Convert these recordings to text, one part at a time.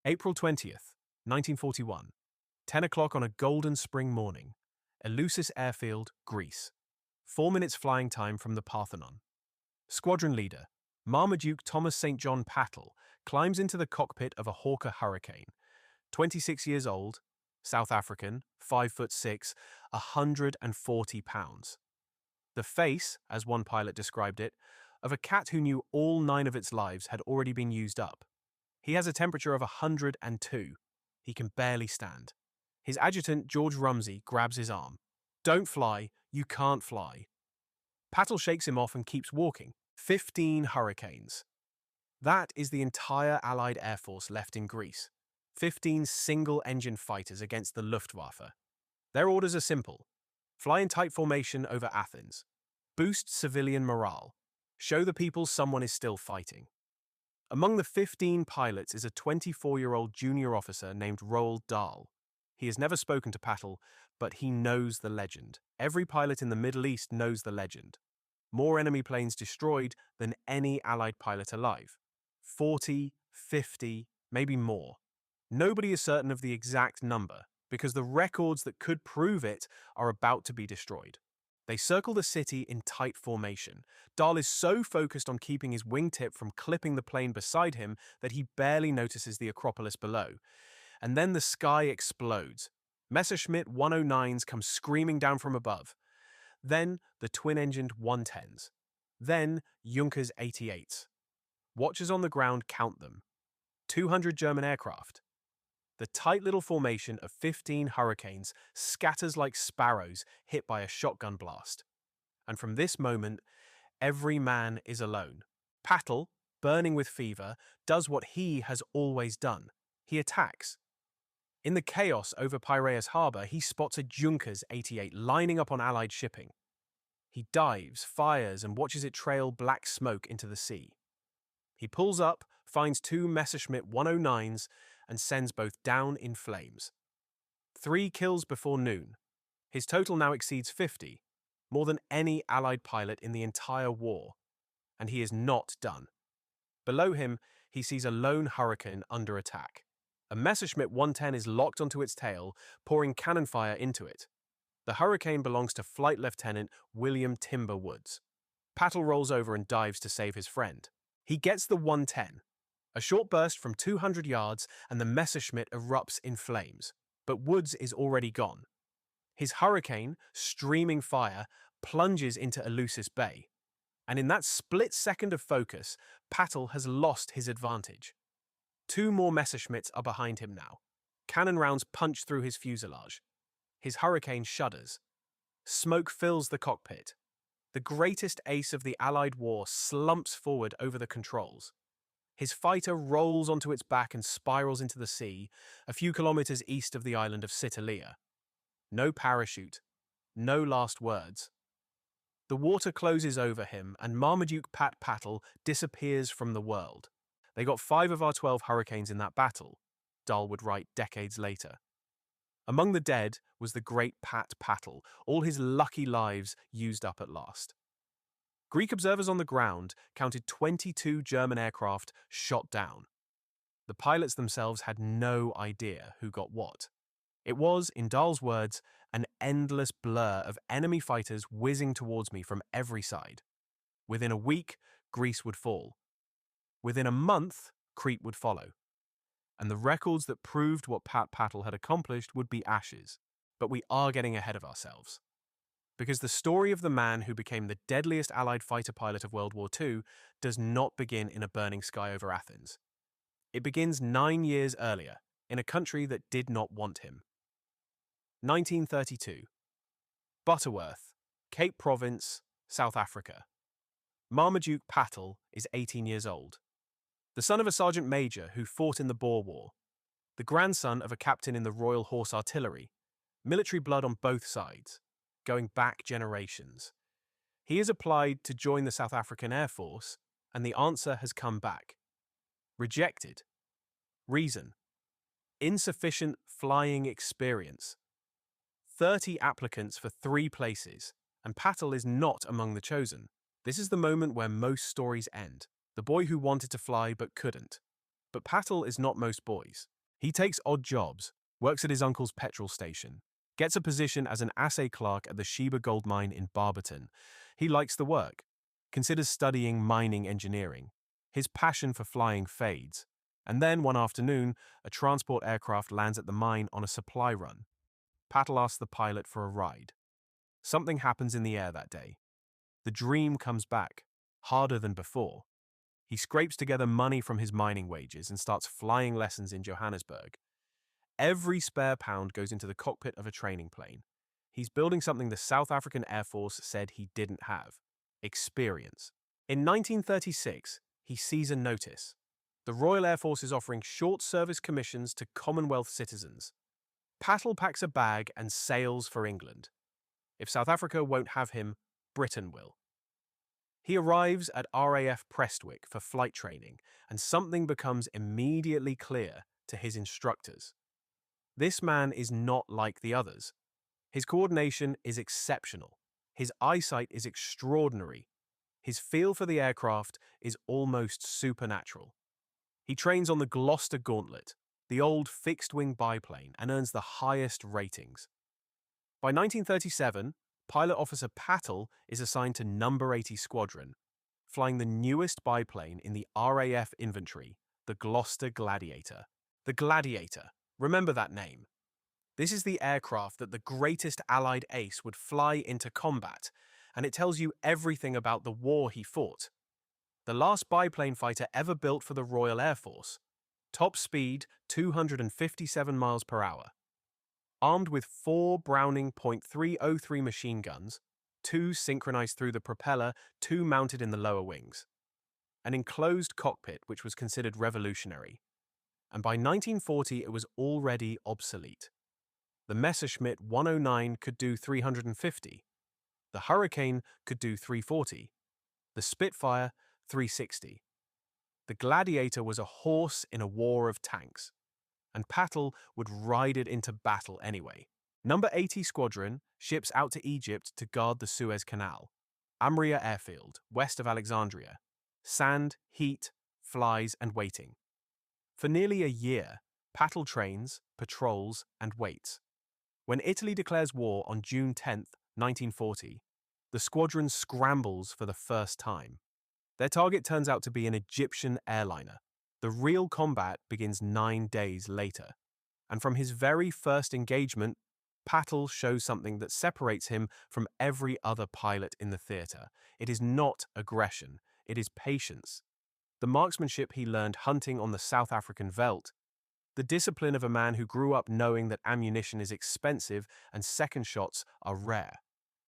April 20th, 1941. 10 o'clock on a golden spring morning. Eleusis Airfield, Greece. 4 minutes flying time from the Parthenon. Squadron Leader Marmaduke Thomas St. John Pattle climbs into the cockpit of a Hawker Hurricane. 26 years old, South African, 5'6", 140 pounds. The face, as one pilot described it, of a cat who knew all 9 of its lives had already been used up. He has a temperature of 102. He can barely stand. His adjutant, George Rumsey, grabs his arm. "Don't fly, you can't fly." Pattle shakes him off and keeps walking. 15 hurricanes. That is the entire Allied Air Force left in Greece. 15 single-engine fighters against the Luftwaffe. Their orders are simple. Fly in tight formation over Athens. Boost civilian morale. Show the people someone is still fighting. Among the 15 pilots is a 24-year-old junior officer named Roald Dahl. He has never spoken to Pattle, but he knows the legend. Every pilot in the Middle East knows the legend. More enemy planes destroyed than any Allied pilot alive. 40, 50, maybe more. Nobody is certain of the exact number, because the records that could prove it are about to be destroyed. They circle the city in tight formation. Dahl is so focused on keeping his wingtip from clipping the plane beside him that he barely notices the Acropolis below. And then the sky explodes. Messerschmitt 109s come screaming down from above. Then the twin-engined 110s. Then Junkers 88s. Watchers on the ground count them. 200 German aircraft. The tight little formation of 15 hurricanes scatters like sparrows hit by a shotgun blast. And from this moment, every man is alone. Pattle, burning with fever, does what he has always done. He attacks. In the chaos over Piraeus Harbour, he spots a Junkers 88 lining up on Allied shipping. He dives, fires, and watches it trail black smoke into the sea. He pulls up, finds 2 Messerschmitt 109s, and sends both down in flames. 3 kills before noon. His total now exceeds 50, more than any Allied pilot in the entire war. And he is not done. Below him, he sees a lone Hurricane under attack. A Messerschmitt 110 is locked onto its tail, pouring cannon fire into it. The Hurricane belongs to Flight Lieutenant William Timber Woods. Pattle rolls over and dives to save his friend. He gets the 110. A short burst from 200 yards and the Messerschmitt erupts in flames. But Woods is already gone. His Hurricane, streaming fire, plunges into Eleusis Bay. And in that split second of focus, Pattle has lost his advantage. 2 more Messerschmitts are behind him now. Cannon rounds punch through his fuselage. His Hurricane shudders. Smoke fills the cockpit. The greatest ace of the Allied war slumps forward over the controls. His fighter rolls onto its back and spirals into the sea, a few kilometers east of the island of Sicilia. No parachute. No last words. The water closes over him, and Marmaduke Pat Pattle disappears from the world. They got 5 of our 12 hurricanes in that battle, Dahl would write decades later. Among the dead was the great Pat Pattle, all his lucky lives used up at last. Greek observers on the ground counted 22 German aircraft shot down. The pilots themselves had no idea who got what. It was, in Dahl's words, an endless blur of enemy fighters whizzing towards me from every side. Within a week, Greece would fall. Within a month, Crete would follow. And the records that proved what Pat Pattle had accomplished would be ashes. But we are getting ahead of ourselves. Because the story of the man who became the deadliest Allied fighter pilot of World War II does not begin in a burning sky over Athens. It begins 9 years earlier, in a country that did not want him. 1932. Butterworth, Cape Province, South Africa. Marmaduke Pattle is 18 years old. The son of a sergeant major who fought in the Boer War. The grandson of a captain in the Royal Horse Artillery. Military blood on both sides, going back generations. He has applied to join the South African Air Force, and the answer has come back. Rejected. Reason: insufficient flying experience. 30 applicants for 3 places, and Pattle is not among the chosen. This is the moment where most stories end. The boy who wanted to fly but couldn't. But Pattle is not most boys. He takes odd jobs, works at his uncle's petrol station, gets a position as an assay clerk at the Sheba gold mine in Barberton. He likes the work, considers studying mining engineering. His passion for flying fades. And then, one afternoon, a transport aircraft lands at the mine on a supply run. Pattle asks the pilot for a ride. Something happens in the air that day. The dream comes back, harder than before. He scrapes together money from his mining wages and starts flying lessons in Johannesburg. Every spare pound goes into the cockpit of a training plane. He's building something the South African Air Force said he didn't have: experience. In 1936, he sees a notice. The Royal Air Force is offering short service commissions to Commonwealth citizens. Pattle packs a bag and sails for England. If South Africa won't have him, Britain will. He arrives at RAF Prestwick for flight training, and something becomes immediately clear to his instructors. This man is not like the others. His coordination is exceptional. His eyesight is extraordinary. His feel for the aircraft is almost supernatural. He trains on the Gloster Gauntlet, the old fixed-wing biplane, and earns the highest ratings. By 1937, Pilot Officer Pattle is assigned to Number 80 Squadron, flying the newest biplane in the RAF inventory, the Gloster Gladiator. The Gladiator. Remember that name. This is the aircraft that the greatest Allied ace would fly into combat, and it tells you everything about the war he fought. The last biplane fighter ever built for the Royal Air Force. Top speed, 257 miles per hour. Armed with 4 Browning .303 machine guns, 2 synchronized through the propeller, 2 mounted in the lower wings. An enclosed cockpit which was considered revolutionary. And by 1940 it was already obsolete. The Messerschmitt 109 could do 350. The Hurricane could do 340. The Spitfire, 360. The Gladiator was a horse in a war of tanks, and Pattle would ride it into battle anyway. Number 80 Squadron ships out to Egypt to guard the Suez Canal. Amria Airfield, west of Alexandria. Sand, heat, flies, and waiting. For nearly a year, Pattle trains, patrols, and waits. When Italy declares war on June 10, 1940, the squadron scrambles for the first time. Their target turns out to be an Egyptian airliner. The real combat begins 9 days later. And from his very first engagement, Pattle shows something that separates him from every other pilot in the theatre. It is not aggression, it is patience. The marksmanship he learned hunting on the South African veldt, the discipline of a man who grew up knowing that ammunition is expensive and second shots are rare.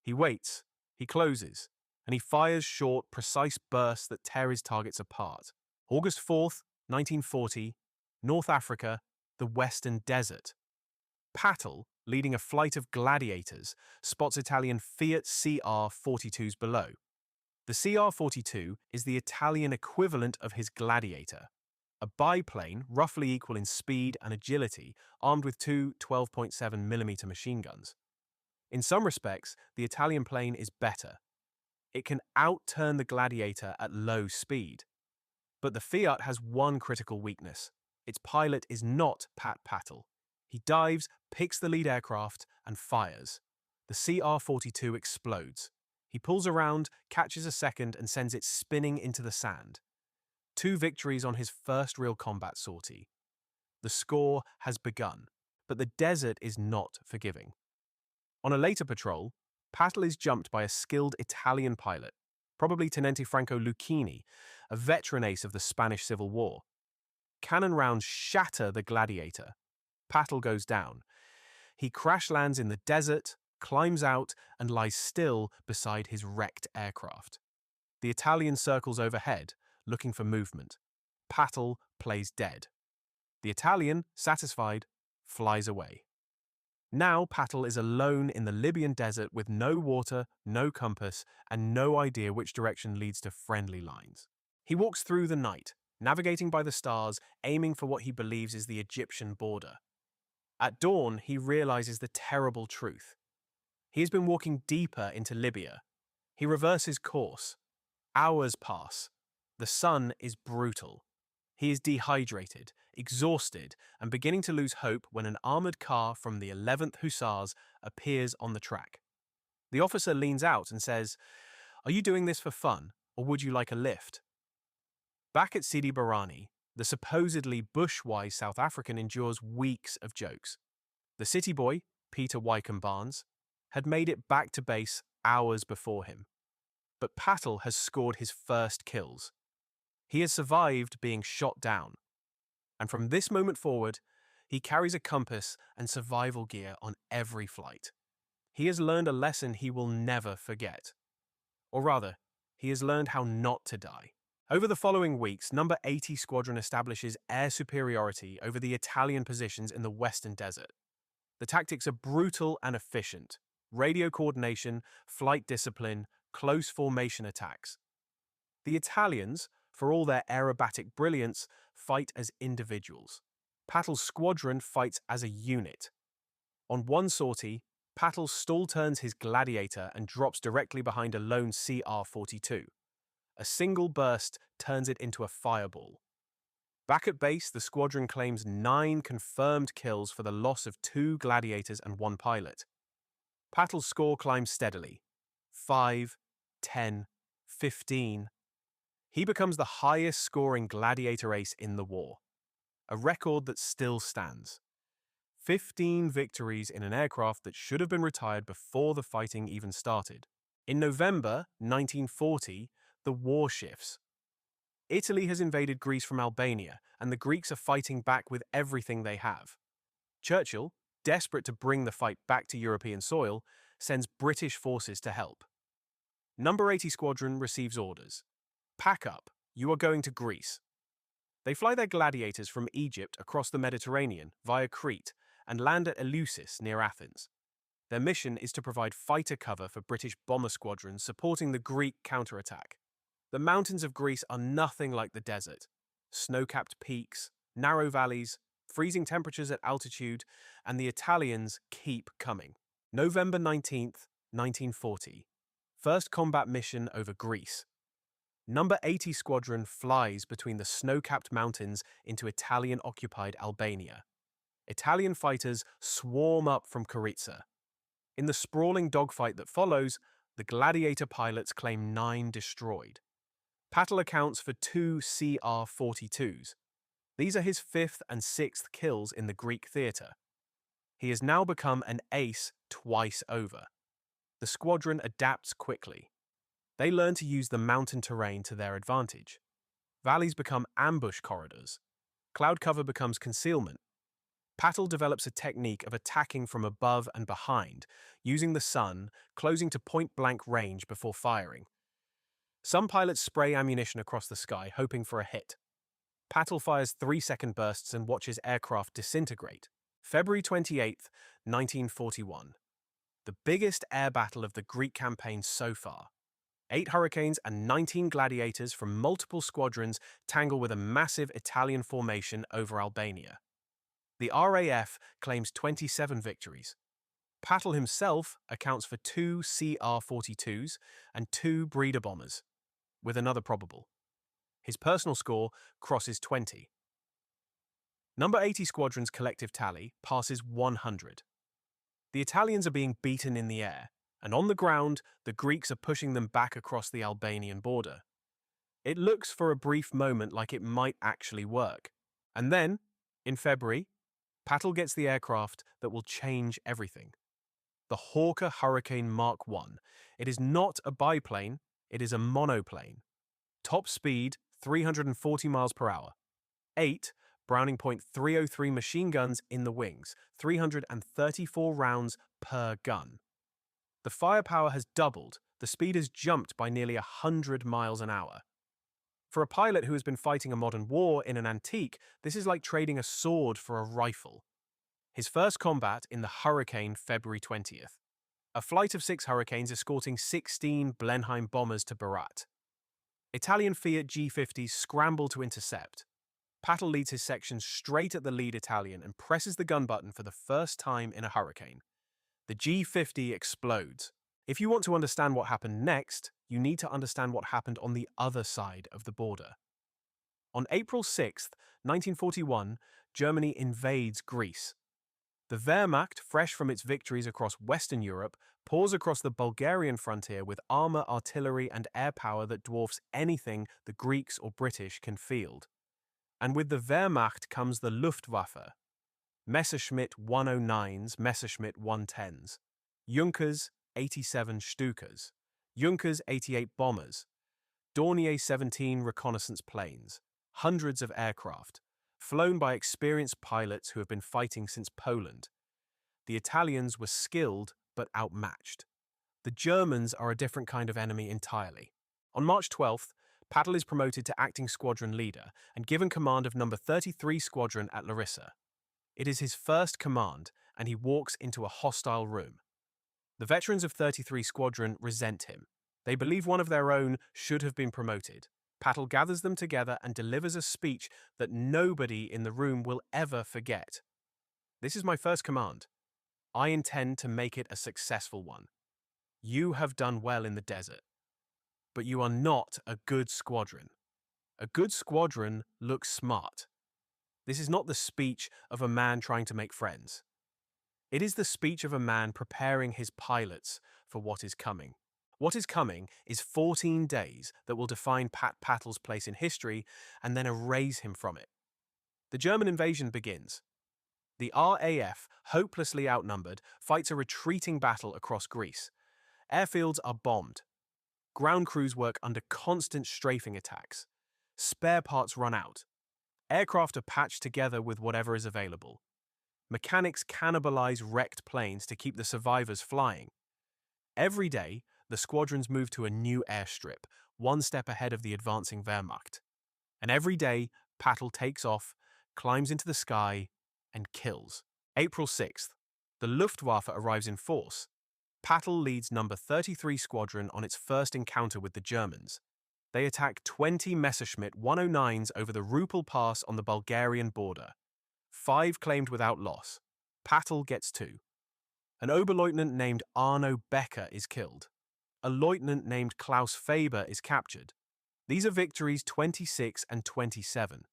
He waits, he closes, and he fires short, precise bursts that tear his targets apart. August 4th, 1940, North Africa, the Western Desert. Pattle, leading a flight of gladiators, spots Italian Fiat CR-42s below. The CR-42 is the Italian equivalent of his Gladiator, a biplane roughly equal in speed and agility, armed with 2 12.7mm machine guns. In some respects, the Italian plane is better. It can outturn the Gladiator at low speed. But the Fiat has one critical weakness. Its pilot is not Pat Pattle. He dives, picks the lead aircraft, and fires. The CR-42 explodes. He pulls around, catches a second, and sends it spinning into the sand. 2 victories on his first real combat sortie. The score has begun, but the desert is not forgiving. On a later patrol, Pattle is jumped by a skilled Italian pilot, probably Tenente Franco Lucchini, a veteran ace of the Spanish Civil War. Cannon rounds shatter the Gladiator. Pattle goes down. He crash lands in the desert, climbs out, and lies still beside his wrecked aircraft. The Italian circles overhead, looking for movement. Pattle plays dead. The Italian, satisfied, flies away. Now Pattle is alone in the Libyan desert with no water, no compass, and no idea which direction leads to friendly lines. He walks through the night, navigating by the stars, aiming for what he believes is the Egyptian border. At dawn, he realizes the terrible truth. He has been walking deeper into Libya. He reverses course. Hours pass. The sun is brutal. He is dehydrated, exhausted, and beginning to lose hope when an armored car from the 11th Hussars appears on the track. The officer leans out and says, "Are you doing this for fun, or would you like a lift?" Back at Sidi Barrani, the supposedly bush-wise South African endures weeks of jokes. The city boy, Peter Wycombe Barnes, had made it back to base hours before him. But Pattle has scored his first kills. He has survived being shot down. And from this moment forward, he carries a compass and survival gear on every flight. He has learned a lesson he will never forget. Or rather, he has learned how not to die. Over the following weeks, Number 80 Squadron establishes air superiority over the Italian positions in the Western Desert. The tactics are brutal and efficient. Radio coordination, flight discipline, close formation attacks. The Italians, for all their aerobatic brilliance, fight as individuals. Pattle's squadron fights as a unit. On one sortie, Pattle stall turns his Gladiator and drops directly behind a lone CR-42. A single burst turns it into a fireball. Back at base, the squadron claims 9 confirmed kills for the loss of 2 Gladiators and 1 pilot. Pattle's score climbs steadily. 5, 10, 15. He becomes the highest scoring Gladiator ace in the war, a record that still stands. 15 victories in an aircraft that should have been retired before the fighting even started. In November 1940, the war shifts. Italy has invaded Greece from Albania, and the Greeks are fighting back with everything they have. Churchill, desperate to bring the fight back to European soil, sends British forces to help. Number 80 Squadron receives orders. Pack up, you are going to Greece. They fly their Gladiators from Egypt across the Mediterranean via Crete and land at Eleusis near Athens. Their mission is to provide fighter cover for British bomber squadrons supporting the Greek counterattack. The mountains of Greece are nothing like the desert. Snow-capped peaks, narrow valleys, freezing temperatures at altitude, and the Italians keep coming. November 19th, 1940. First combat mission over Greece. Number 80 Squadron flies between the snow-capped mountains into Italian-occupied Albania. Italian fighters swarm up from Karitsa. In the sprawling dogfight that follows, the Gladiator pilots claim 9 destroyed. Pattle accounts for 2 CR-42s. These are his 5th and 6th kills in the Greek theatre. He has now become an ace twice over. The squadron adapts quickly. They learn to use the mountain terrain to their advantage. Valleys become ambush corridors. Cloud cover becomes concealment. Pattle develops a technique of attacking from above and behind, using the sun, closing to point-blank range before firing. Some pilots spray ammunition across the sky, hoping for a hit. Pattle fires 3-second bursts and watches aircraft disintegrate. February 28, 1941. The biggest air battle of the Greek campaign so far. 8 Hurricanes and 19 Gladiators from multiple squadrons tangle with a massive Italian formation over Albania. The RAF claims 27 victories. Pattle himself accounts for 2 CR-42s and 2 breeder bombers, with another probable. His personal score crosses 20. Number 80 Squadron's collective tally passes 100. The Italians are being beaten in the air, and on the ground, the Greeks are pushing them back across the Albanian border. It looks for a brief moment like it might actually work. And then, in February, Pattle gets the aircraft that will change everything. The Hawker Hurricane Mark I. It is not a biplane, it is a monoplane. Top speed, 340 miles per hour. 8 Browning .303 machine guns in the wings, 334 rounds per gun. The firepower has doubled, the speed has jumped by nearly 100 miles an hour. For a pilot who has been fighting a modern war in an antique, this is like trading a sword for a rifle. His first combat in the Hurricane, February 20th. A flight of 6 Hurricanes escorting 16 Blenheim bombers to Berat. Italian Fiat G50s scramble to intercept. Pattle leads his section straight at the lead Italian and presses the gun button for the first time in a Hurricane. The G50 explodes. If you want to understand what happened next, you need to understand what happened on the other side of the border. On April 6th, 1941, Germany invades Greece. The Wehrmacht, fresh from its victories across Western Europe, pours across the Bulgarian frontier with armor, artillery, and air power that dwarfs anything the Greeks or British can field. And with the Wehrmacht comes the Luftwaffe, Messerschmitt 109s, Messerschmitt 110s, Junkers 87 Stukas, Junkers 88 bombers, Dornier 17 reconnaissance planes, hundreds of aircraft, flown by experienced pilots who have been fighting since Poland. The Italians were skilled but outmatched. The Germans are a different kind of enemy entirely. On March 12th, Pattle is promoted to acting squadron leader and given command of number 33 Squadron at Larissa. It is his first command, and he walks into a hostile room. The veterans of 33 Squadron resent him. They believe one of their own should have been promoted. Pattle gathers them together and delivers a speech that nobody in the room will ever forget. "This is my first command. I intend to make it a successful one. You have done well in the desert, but you are not a good squadron. A good squadron looks smart. This is not the speech of a man trying to make friends. It is the speech of a man preparing his pilots for what is coming. What is coming is 14 days that will define Pattle's place in history and then erase him from it. The German invasion begins. The RAF, hopelessly outnumbered, fights a retreating battle across Greece. Airfields are bombed. Ground crews work under constant strafing attacks. Spare parts run out. Aircraft are patched together with whatever is available. Mechanics cannibalize wrecked planes to keep the survivors flying. Every day, the squadrons move to a new airstrip, one step ahead of the advancing Wehrmacht. And every day, Pattle takes off, climbs into the sky, and kills. April 6th, the Luftwaffe arrives in force. Pattle leads number 33 Squadron on its first encounter with the Germans. They attack 20 Messerschmitt 109s over the Rupel Pass on the Bulgarian border. 5 claimed without loss. Pattle gets 2. An Oberleutnant named Arno Becker is killed. A lieutenant named Klaus Faber is captured. These are victories 26 and 27.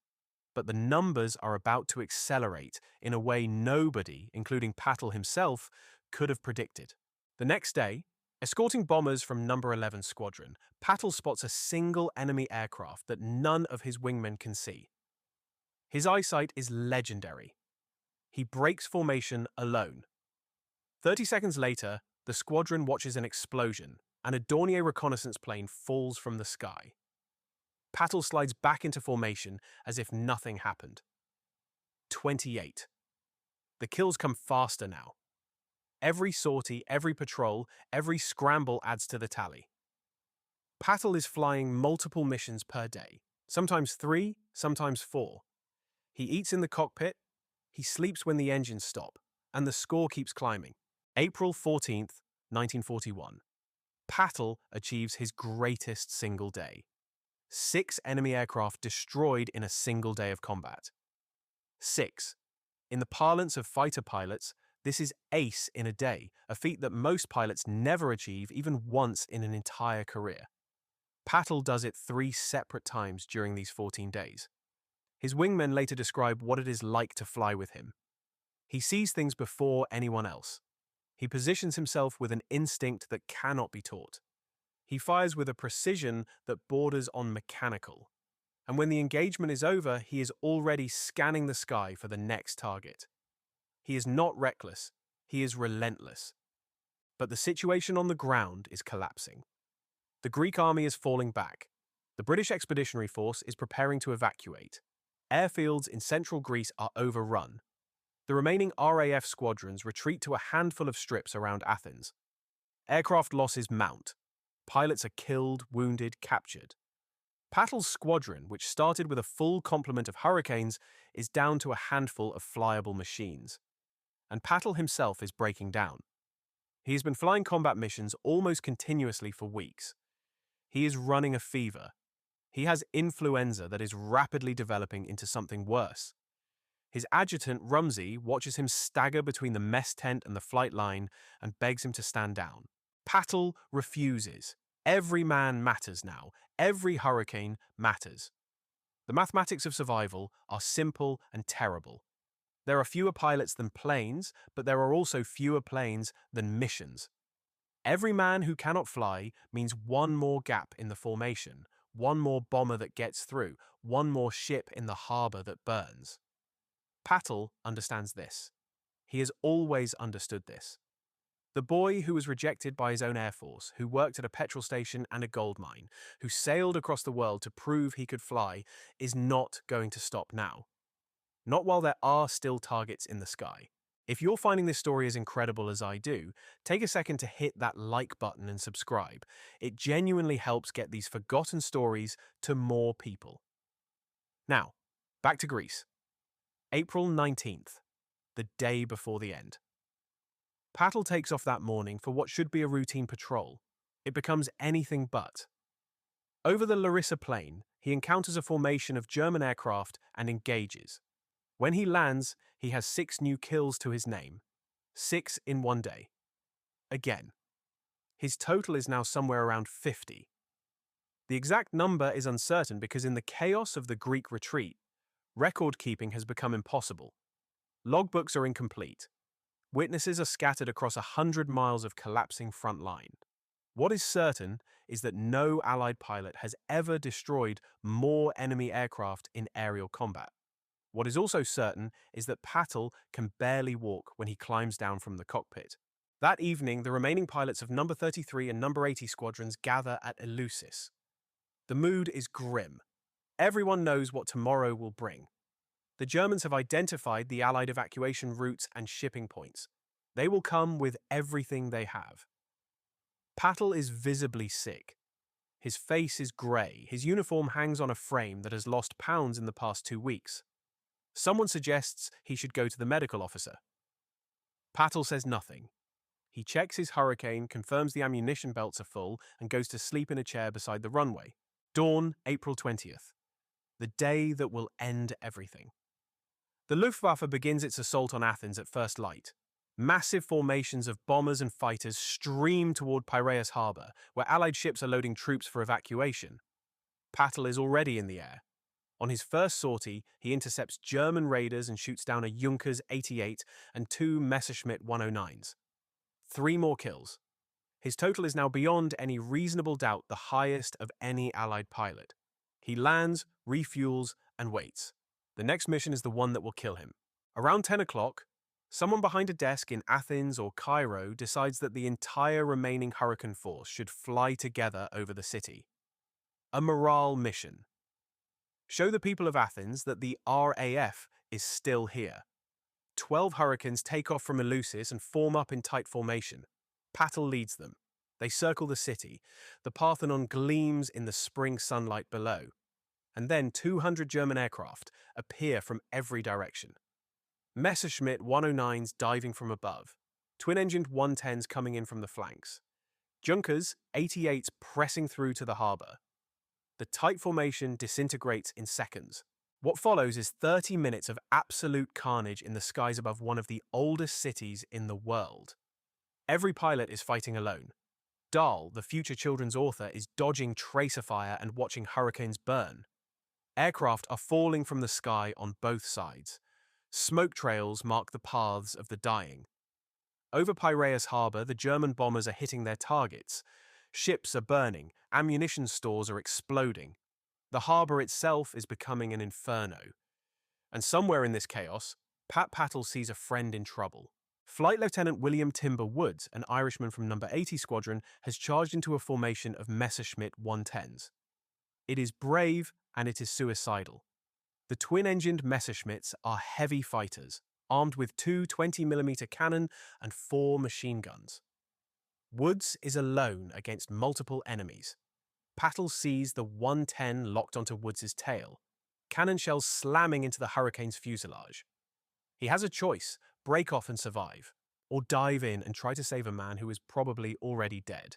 But the numbers are about to accelerate in a way nobody, including Pattle himself, could have predicted. The next day, escorting bombers from No. 11 Squadron, Pattle spots a single enemy aircraft that none of his wingmen can see. His eyesight is legendary. He breaks formation alone. 30 seconds later, the squadron watches an explosion, and a Dornier reconnaissance plane falls from the sky. Pattle slides back into formation as if nothing happened. 28. The kills come faster now. Every sortie, every patrol, every scramble adds to the tally. Pattle is flying multiple missions per day, sometimes 3, sometimes 4. He eats in the cockpit, he sleeps when the engines stop, and the score keeps climbing. April 14th, 1941. Pattle achieves his greatest single day. 6 enemy aircraft destroyed in a single day of combat. 6. In the parlance of fighter pilots, this is ace in a day, a feat that most pilots never achieve even once in an entire career. Pattle does it 3 separate times during these 14 days. His wingmen later describe what it is like to fly with him. He sees things before anyone else. He positions himself with an instinct that cannot be taught. He fires with a precision that borders on mechanical. And when the engagement is over, he is already scanning the sky for the next target. He is not reckless, he is relentless. But the situation on the ground is collapsing. The Greek army is falling back. The British Expeditionary Force is preparing to evacuate. Airfields in central Greece are overrun. The remaining RAF squadrons retreat to a handful of strips around Athens. Aircraft losses mount. Pilots are killed, wounded, captured. Pattle's squadron, which started with a full complement of Hurricanes, is down to a handful of flyable machines. And Pattle himself is breaking down. He has been flying combat missions almost continuously for weeks. He is running a fever. He has influenza that is rapidly developing into something worse. His adjutant, Rumsey, watches him stagger between the mess tent and the flight line and begs him to stand down. Pattle refuses. Every man matters now. Every hurricane matters. The mathematics of survival are simple and terrible. There are fewer pilots than planes, but there are also fewer planes than missions. Every man who cannot fly means one more gap in the formation, one more bomber that gets through, one more ship in the harbor that burns. Pattle understands this. He has always understood this. The boy who was rejected by his own air force, who worked at a petrol station and a gold mine, who sailed across the world to prove he could fly, is not going to stop now. Not while there are still targets in the sky. If you're finding this story as incredible as I do, take a second to hit that like button and subscribe. It genuinely helps get these forgotten stories to more people. Now, back to Greece. April 19th, the day before the end. Pattle takes off that morning for what should be a routine patrol. It becomes anything but. Over the Larissa plain, he encounters a formation of German aircraft and engages. When he lands, he has 6 new kills to his name. 6 in one day. Again. His total is now somewhere around 50. The exact number is uncertain because in the chaos of the Greek retreat, record keeping has become impossible. Logbooks are incomplete. Witnesses are scattered across 100 miles of collapsing front line. What is certain is that no Allied pilot has ever destroyed more enemy aircraft in aerial combat. What is also certain is that Pattle can barely walk when he climbs down from the cockpit. That evening, the remaining pilots of number 33 and number 80 squadrons gather at Eleusis. The mood is grim. Everyone knows what tomorrow will bring. The Germans have identified the Allied evacuation routes and shipping points. They will come with everything they have. Pattle is visibly sick. His face is grey. His uniform hangs on a frame that has lost pounds in the past 2 weeks. Someone suggests he should go to the medical officer. Pattle says nothing. He checks his Hurricane, confirms the ammunition belts are full, and goes to sleep in a chair beside the runway. Dawn, April 20th. The day that will end everything. The Luftwaffe begins its assault on Athens at first light. Massive formations of bombers and fighters stream toward Piraeus harbor, where Allied ships are loading troops for evacuation. Pattle is already in the air. On his first sortie, he intercepts German raiders and shoots down a Junkers 88 and 2 Messerschmitt 109s. 3 more kills. His total is now beyond any reasonable doubt the highest of any Allied pilot. He lands, refuels, and waits. The next mission is the one that will kill him. Around 10 o'clock, someone behind a desk in Athens or Cairo decides that the entire remaining Hurricane force should fly together over the city. A morale mission. Show the people of Athens that the RAF is still here. 12 Hurricanes take off from Eleusis and form up in tight formation. Pattle leads them. They circle the city. The Parthenon gleams in the spring sunlight below. And then 200 German aircraft appear from every direction. Messerschmitt 109s diving from above. Twin-engined 110s coming in from the flanks. Junkers 88s pressing through to the harbor. The tight formation disintegrates in seconds. What follows is 30 minutes of absolute carnage in the skies above one of the oldest cities in the world. Every pilot is fighting alone. Dahl, the future children's author, is dodging tracer fire and watching hurricanes burn. Aircraft are falling from the sky on both sides. Smoke trails mark the paths of the dying. Over Piraeus harbor, the German bombers are hitting their targets. Ships are burning, ammunition stores are exploding. The harbor itself is becoming an inferno. And somewhere in this chaos, Pattle sees a friend in trouble. Flight Lieutenant William Timber Woods, an Irishman from number 80 Squadron, has charged into a formation of Messerschmitt 110s. It is brave and it is suicidal. The twin-engined Messerschmitts are heavy fighters, armed with 2 20mm cannon and 4 machine guns. Woods is alone against multiple enemies. Pattle sees the 110 locked onto Woods' tail, cannon shells slamming into the Hurricane's fuselage. He has a choice: break off and survive, or dive in and try to save a man who is probably already dead.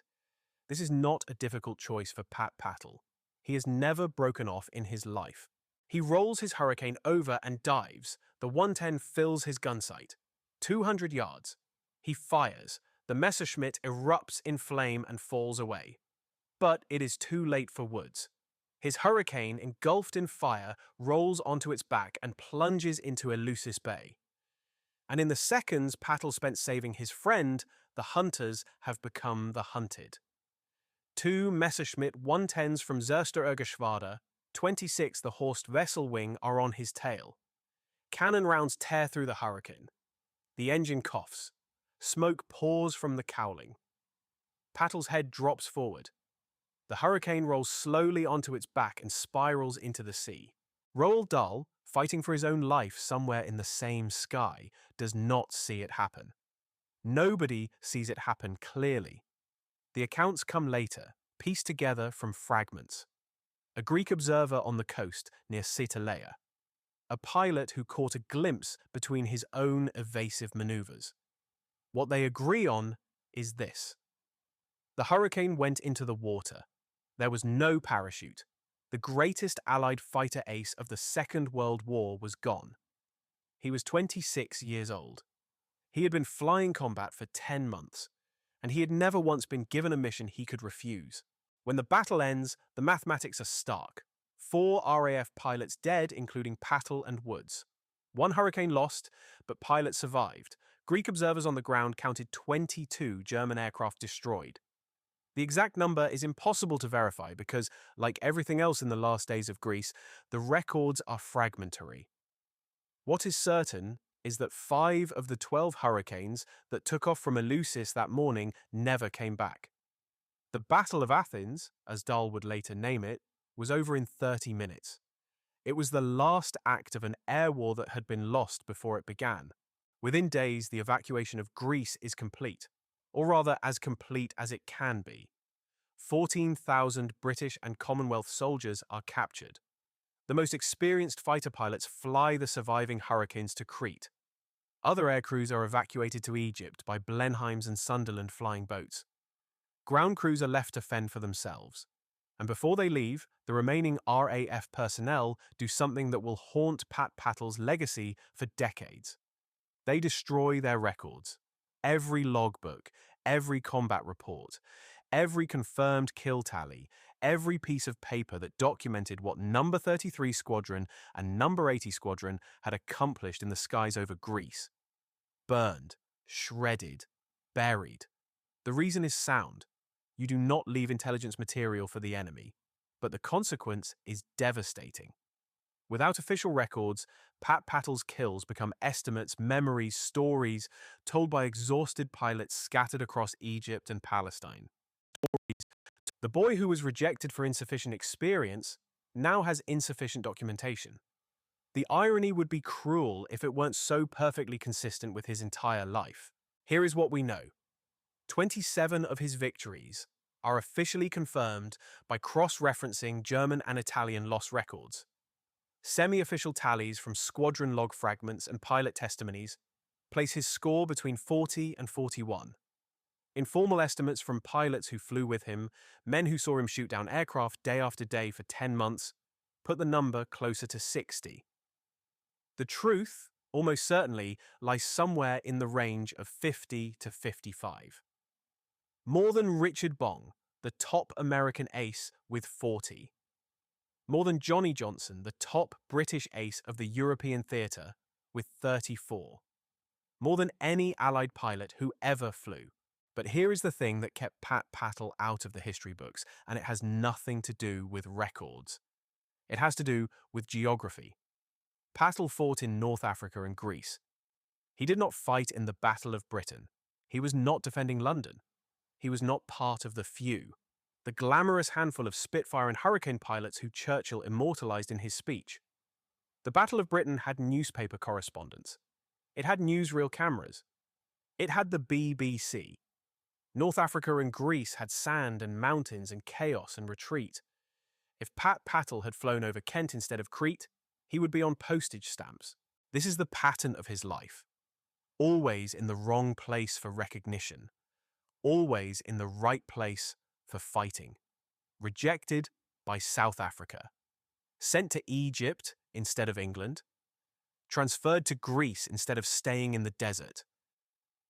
This is not a difficult choice for Pattle. He has never broken off in his life. He rolls his Hurricane over and dives. The 110 fills his gun sight. 200 yards. He fires. The Messerschmitt erupts in flame and falls away. But it is too late for Woods. His hurricane, engulfed in fire, rolls onto its back and plunges into Eleusis Bay. And in the seconds Pattle spent saving his friend, the hunters have become the hunted. 2 Messerschmitt 110s from Zerster 26 the Horst Wessel wing are on his tail. Cannon rounds tear through the hurricane. The engine coughs. Smoke pours from the cowling. Pattle's head drops forward. The hurricane rolls slowly onto its back and spirals into the sea. Roald Dahl, fighting for his own life somewhere in the same sky, does not see it happen. Nobody sees it happen clearly. The accounts come later, pieced together from fragments. A Greek observer on the coast near Cetaleia. A pilot who caught a glimpse between his own evasive maneuvers. What they agree on is this. The hurricane went into the water. There was no parachute. The greatest Allied fighter ace of the Second World War was gone. He was 26 years old. He had been flying combat for 10 months, and he had never once been given a mission he could refuse. When the battle ends, the mathematics are stark. 4 RAF pilots dead, including Pattle and Woods. 1 hurricane lost, but pilots survived. Greek observers on the ground counted 22 German aircraft destroyed. The exact number is impossible to verify because, like everything else in the last days of Greece, the records are fragmentary. What is certain is that 5 of the 12 hurricanes that took off from Eleusis that morning never came back. The Battle of Athens, as Dahl would later name it, was over in 30 minutes. It was the last act of an air war that had been lost before it began. Within days, the evacuation of Greece is complete, or rather as complete as it can be. 14,000 British and Commonwealth soldiers are captured. The most experienced fighter pilots fly the surviving hurricanes to Crete. Other aircrews are evacuated to Egypt by Blenheims and Sunderland flying boats. Ground crews are left to fend for themselves. And before they leave, the remaining RAF personnel do something that will haunt Pat Pattle's legacy for decades. They destroy their records. Every logbook, every combat report, every confirmed kill tally, every piece of paper that documented what Number 33 Squadron and Number 80 Squadron had accomplished in the skies over Greece. Burned, shredded, buried. The reason is sound. You do not leave intelligence material for the enemy, but the consequence is devastating. Without official records, Pat Pattle's kills become estimates, memories, stories told by exhausted pilots scattered across Egypt and Palestine. The boy who was rejected for insufficient experience now has insufficient documentation. The irony would be cruel if it weren't so perfectly consistent with his entire life. Here is what we know. 27 of his victories are officially confirmed by cross-referencing German and Italian loss records. Semi-official tallies from squadron log fragments and pilot testimonies place his score between 40 and 41. Informal estimates from pilots who flew with him, men who saw him shoot down aircraft day after day for 10 months, put the number closer to 60. The truth, almost certainly, lies somewhere in the range of 50 to 55. More than Richard Bong, the top American ace, with 40. More than Johnny Johnson, the top British ace of the European theatre, with 34. More than any Allied pilot who ever flew. But here is the thing that kept Pat Pattle out of the history books, and it has nothing to do with records. It has to do with geography. Pattle fought in North Africa and Greece. He did not fight in the Battle of Britain. He was not defending London. He was not part of the few, the glamorous handful of Spitfire and Hurricane pilots who Churchill immortalized in his speech. The Battle of Britain had newspaper correspondence. It had newsreel cameras. It had the BBC. North Africa and Greece had sand and mountains and chaos and retreat. If Pat Pattle had flown over Kent instead of Crete, he would be on postage stamps. This is the pattern of his life. Always in the wrong place for recognition. Always in the right place for fighting. Rejected by South Africa. Sent to Egypt instead of England. Transferred to Greece instead of staying in the desert.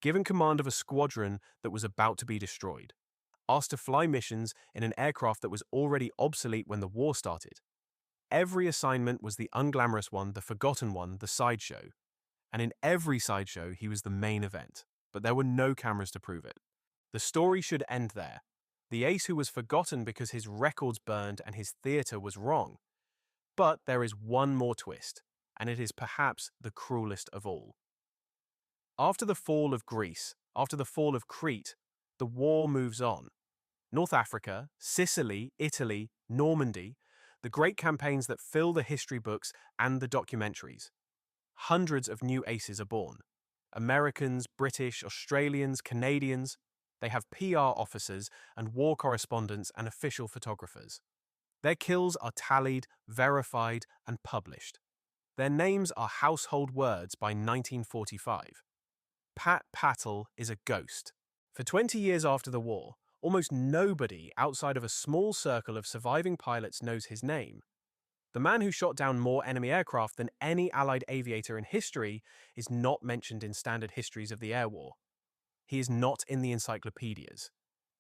Given command of a squadron that was about to be destroyed. asked to fly missions in an aircraft that was already obsolete when the war started. Every assignment was the unglamorous one, the forgotten one, the sideshow. And in every sideshow, he was the main event. But there were no cameras to prove it. The story should end there. The ace who was forgotten because his records burned and his theatre was wrong. But there is one more twist, and it is perhaps the cruelest of all. After the fall of Greece, after the fall of Crete, the war moves on. North Africa, Sicily, Italy, Normandy, the great campaigns that fill the history books and the documentaries. Hundreds of new aces are born. Americans, British, Australians, Canadians. They have PR officers and war correspondents and official photographers. Their kills are tallied, verified, and published. Their names are household words by 1945. Pattle is a ghost. For 20 years after the war, almost nobody outside of a small circle of surviving pilots knows his name. The man who shot down more enemy aircraft than any Allied aviator in history is not mentioned in standard histories of the air war. He is not in the encyclopedias.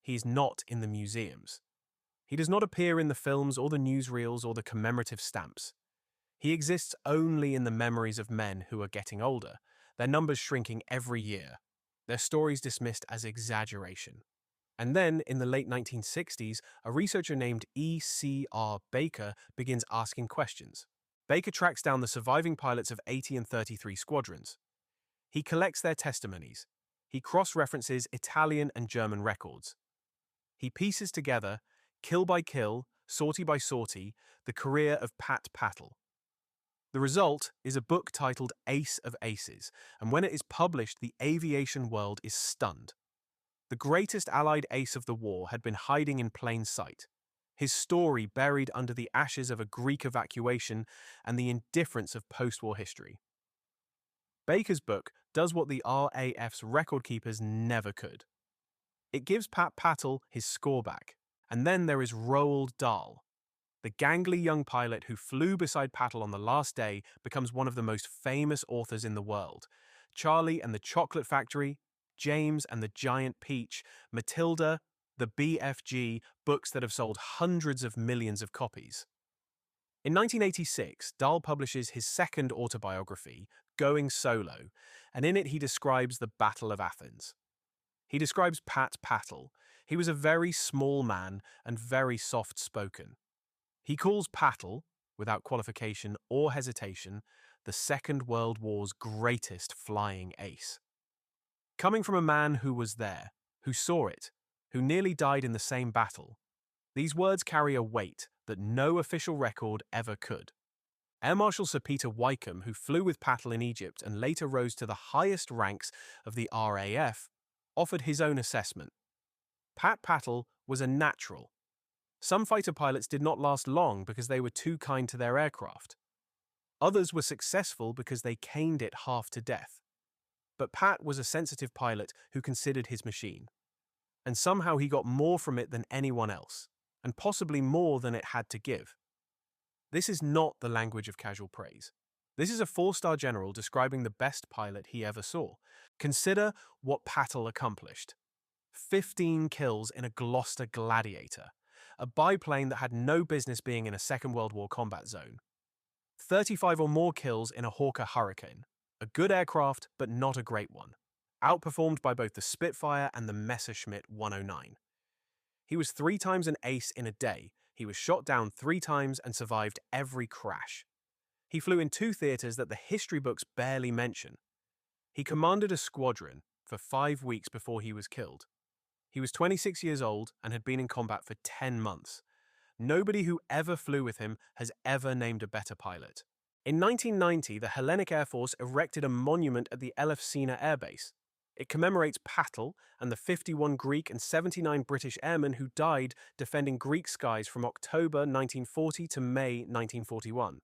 He is not in the museums. He does not appear in the films or the newsreels or the commemorative stamps. He exists only in the memories of men who are getting older, their numbers shrinking every year, their stories dismissed as exaggeration. And then, in the late 1960s, a researcher named E.C.R. Baker begins asking questions. Baker tracks down the surviving pilots of 80 and 33 squadrons. He collects their testimonies. He cross-references Italian and German records. He pieces together, kill by kill, sortie by sortie, the career of Pattle. The result is a book titled Ace of Aces, and when it is published, the aviation world is stunned. The greatest Allied ace of the war had been hiding in plain sight, his story buried under the ashes of a Greek evacuation and the indifference of post-war history. Baker's book does what the RAF's record keepers never could. It gives Pattle his score back, and then there is Roald Dahl. The gangly young pilot who flew beside Pattle on the last day becomes one of the most famous authors in the world. Charlie and the Chocolate Factory, James and the Giant Peach, Matilda, the BFG, books that have sold hundreds of millions of copies. In 1986, Dahl publishes his second autobiography, Going Solo, and in it he describes the Battle of Athens. He describes Pattle. He was a very small man and very soft-spoken. He calls Pattle, without qualification or hesitation, the Second World War's greatest flying ace. Coming from a man who was there, who saw it, who nearly died in the same battle, these words carry a weight that no official record ever could. Air Marshal Sir Peter Wykeham, who flew with Pattle in Egypt and later rose to the highest ranks of the RAF, offered his own assessment. Pattle was a natural. Some fighter pilots did not last long because they were too kind to their aircraft. Others were successful because they caned it half to death. But Pat was a sensitive pilot who considered his machine. And somehow he got more from it than anyone else, and possibly more than it had to give. This is not the language of casual praise. This is a 4-star general describing the best pilot he ever saw. Consider what Pattle accomplished. 15 kills in a Gloster Gladiator, a biplane that had no business being in a Second World War combat zone. 35 or more kills in a Hawker Hurricane, a good aircraft but not a great one, outperformed by both the Spitfire and the Messerschmitt 109. He was 3 times an ace in a day. He was shot down 3 times and survived every crash. He flew in 2 theaters that the history books barely mention. He commanded a squadron for 5 weeks before he was killed. He was 26 years old and had been in combat for 10 months. Nobody who ever flew with him has ever named a better pilot. In 1990, the Hellenic Air Force erected a monument at the Eleusis Air Base. It commemorates Pattle and the 51 Greek and 79 British airmen who died defending Greek skies from October 1940 to May 1941.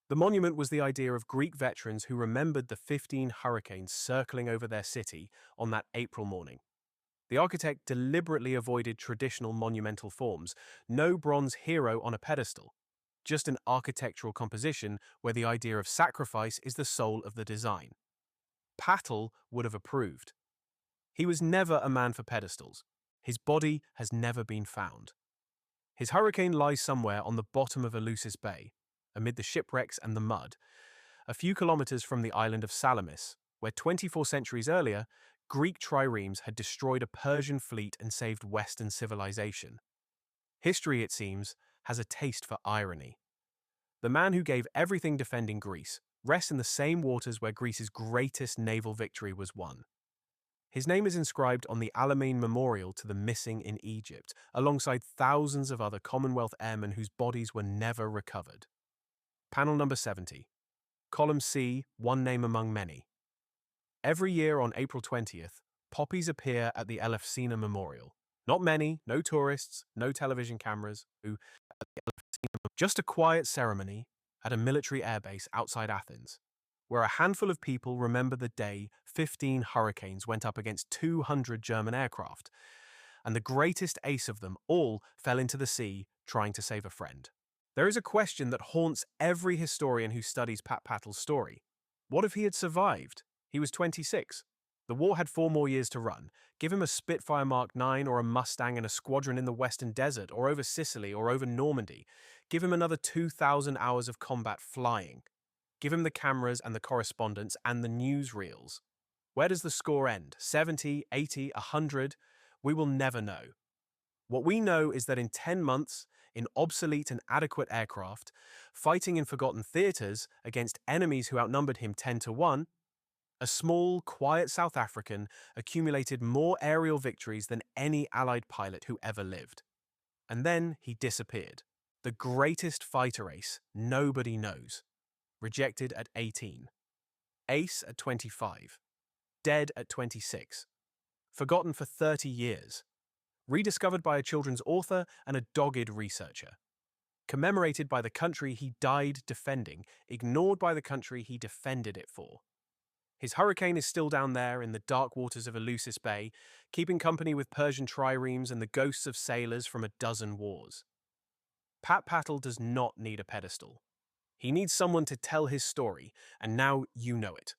The monument was the idea of Greek veterans who remembered the 15 hurricanes circling over their city on that April morning. The architect deliberately avoided traditional monumental forms, no bronze hero on a pedestal, just an architectural composition where the idea of sacrifice is the soul of the design. Pattle would have approved. He was never a man for pedestals. His body has never been found. His hurricane lies somewhere on the bottom of Eleusis Bay, amid the shipwrecks and the mud, a few kilometers from the island of Salamis, where 24 centuries earlier, Greek triremes had destroyed a Persian fleet and saved Western civilization. History, it seems, has a taste for irony. The man who gave everything defending Greece rests in the same waters where Greece's greatest naval victory was won. His name is inscribed on the Alamein Memorial to the missing in Egypt, alongside thousands of other Commonwealth airmen whose bodies were never recovered. Panel number 70. Column C, one name among many. Every year on April 20th, poppies appear at the Elefsina Memorial. Not many, no tourists, no television cameras, just a quiet ceremony at a military airbase outside Athens, where a handful of people remember the day 15 hurricanes went up against 200 German aircraft, and the greatest ace of them all fell into the sea trying to save a friend. There is a question that haunts every historian who studies Pattle's story. What if he had survived? He was 26. The war had 4 more years to run. Give him a Spitfire Mark 9 or a Mustang and a squadron in the Western Desert or over Sicily or over Normandy. Give him another 2,000 hours of combat flying. Give him the cameras and the correspondence and the newsreels. Where does the score end? 70, 80, 100? We will never know. What we know is that in 10 months, in obsolete and adequate aircraft, fighting in forgotten theatres against enemies who outnumbered him 10 to 1, a small, quiet South African accumulated more aerial victories than any Allied pilot who ever lived. And then he disappeared. The greatest fighter ace nobody knows. Rejected at 18. Ace at 25. Dead at 26. Forgotten for 30 years. Rediscovered by a children's author and a dogged researcher. Commemorated by the country he died defending, ignored by the country he defended it for. His hurricane is still down there in the dark waters of Eleusis Bay, keeping company with Persian triremes and the ghosts of sailors from a dozen wars. Pattle does not need a pedestal. He needs someone to tell his story, and now you know it.